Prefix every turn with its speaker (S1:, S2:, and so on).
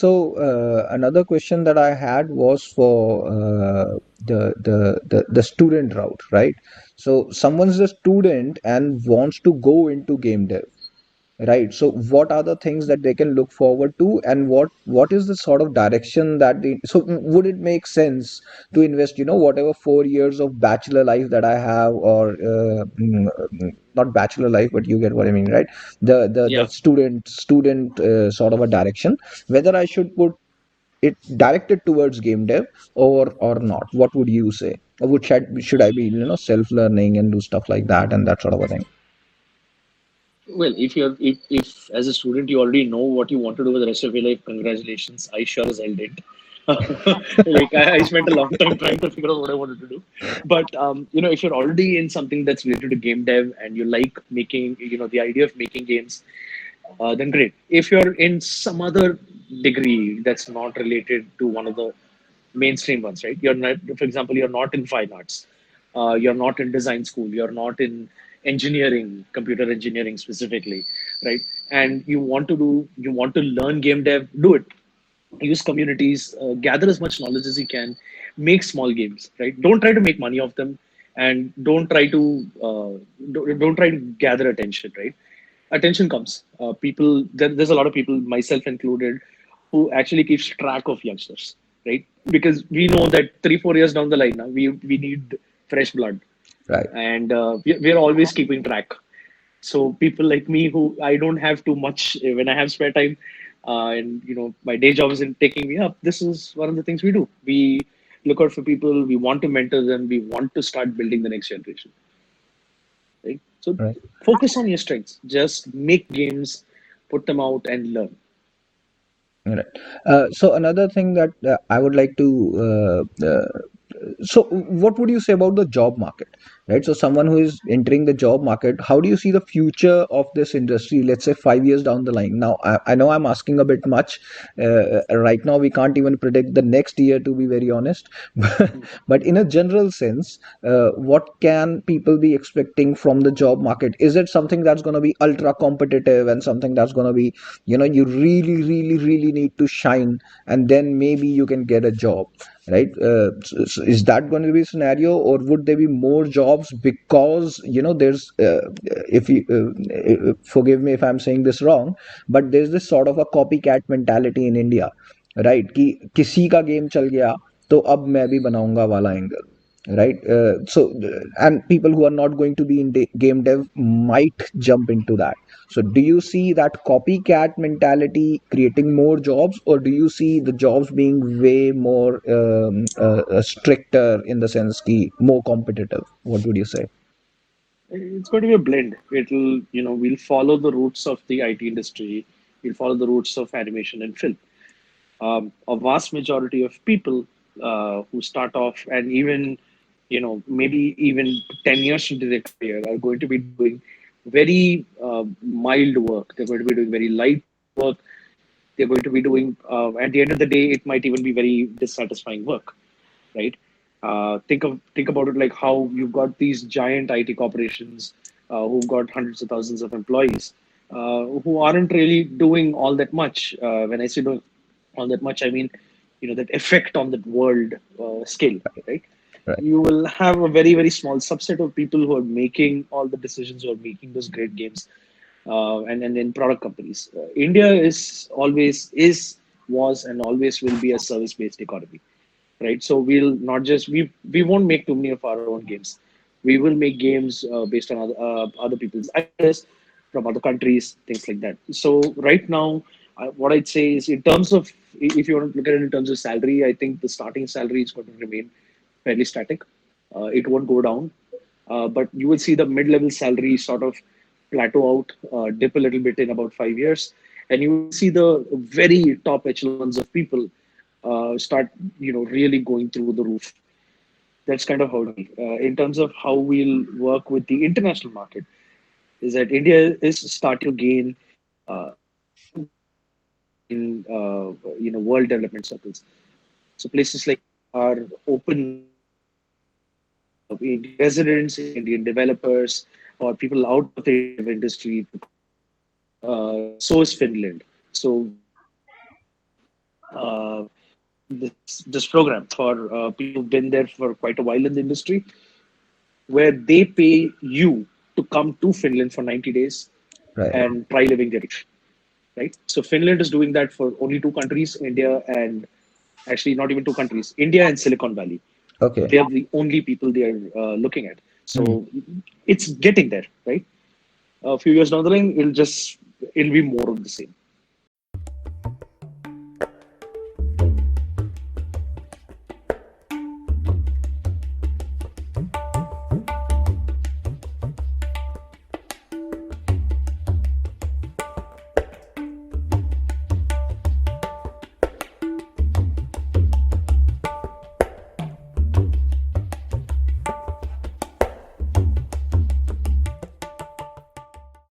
S1: Another question that I had was for the student route, right? So someone's a student and wants to go into game dev, right? So what are the things that they can look forward to, and what is the sort of direction that they, so would it make sense to invest, whatever 4 years of bachelor life that I have, or not bachelor life, but you get what I mean, right? The
S2: Yeah.
S1: student sort of a direction, whether I should put it directed towards game dev or not? What would you say? Or should I be, self learning and do stuff like that and that sort of a thing?
S2: Well, if as a student you already know what you want to do with the rest of your life, congratulations. I sure as hell did. Like I spent a long time trying to figure out what I wanted to do. But if you're already in something that's related to game dev and you like making, the idea of making games, then great. If you're in some other degree that's not related to one of the mainstream ones, right? You're not, for example, you're not in fine arts, you're not in design school, you're not in engineering, computer engineering specifically, right? And you want to learn game dev, do it. Use communities, gather as much knowledge as you can, make small games, right? Don't try to make money off them, and don't try to gather attention, right? Attention comes. There's a lot of people, myself included, who actually keeps track of youngsters, right? Because we know that 3-4 years down the line now, we need fresh blood,
S1: Right.
S2: and we're always keeping track. So people like me, who I don't have too much when I have spare time, and my day job isn't taking me up. This is one of the things we do. We look out for people. We want to mentor them. We want to start building the next generation. Right. So
S1: Right.
S2: focus on your strengths. Just make games, put them out, and learn.
S1: Right. So another thing that I would like to so what would you say about the job market, right? So someone who is entering the job market, how do you see the future of this industry, let's say 5 years down the line? Now I know I'm asking a bit much. Right now we can't even predict the next year, to be very honest. But in a general sense, what can people be expecting from the job market? Is it something that's going to be ultra competitive and something that's going to be, you really really really need to shine, and then maybe you can get a job, right? Is that going to be a scenario, or would there be more jobs because there's if you forgive me if I'm saying this wrong, but there's this sort of a copycat mentality in India, right? कि किसी का game चल गया तो अब मैं भी बनाऊंगा वाला angle, right? And people who are not going to be in game dev might jump into that. So do you see that copycat mentality creating more jobs, or do you see the jobs being way more stricter, in the sense ki more competitive? What would you say?
S2: It's going to be a blend. We'll follow the roots of the IT industry. We'll follow the roots of animation and film. A vast majority of people who start off, and even maybe even 10 years into their career, are going to be doing very mild work. They're going to be doing very light work. They're going to be doing, at the end of the day, it might even be very dissatisfying work, right? Think about it like how you've got these giant IT corporations who've got hundreds of thousands of employees who aren't really doing all that much. When I say doing all that much, I mean that effect on the world scale, right?
S1: Right.
S2: You will have a very very small subset of people who are making all the decisions, who are making those great games, and in product companies. India is always is was and always will be a service based economy, right? So we'll not just we won't make too many of our own games. We will make games based on other people's ideas from other countries, things like that. So right now, what I'd say is, in terms of, if you want to look at it in terms of salary, I think the starting salary is going to remain fairly static. It won't go down, but you will see the mid-level salary sort of plateau out, dip a little bit in about 5 years, and you will see the very top echelons of people start, really going through the roof. That's kind of how it will be. In terms of how we'll work with the international market, is that India is start to gain in world development circles. So places like are open Indian residents, Indian developers, or people out of the industry. So is Finland. So uh, this program for people who've been there for quite a while in the industry, where they pay you to come to Finland for 90 days
S1: Right.
S2: and try living their life, right? So Finland is doing that for only two countries, India and actually not even two countries, India and Silicon Valley.
S1: Okay.
S2: They are the only people they are looking at.
S1: Hmm.
S2: So it's getting there, right? A few years down the line, it'll be more of the same.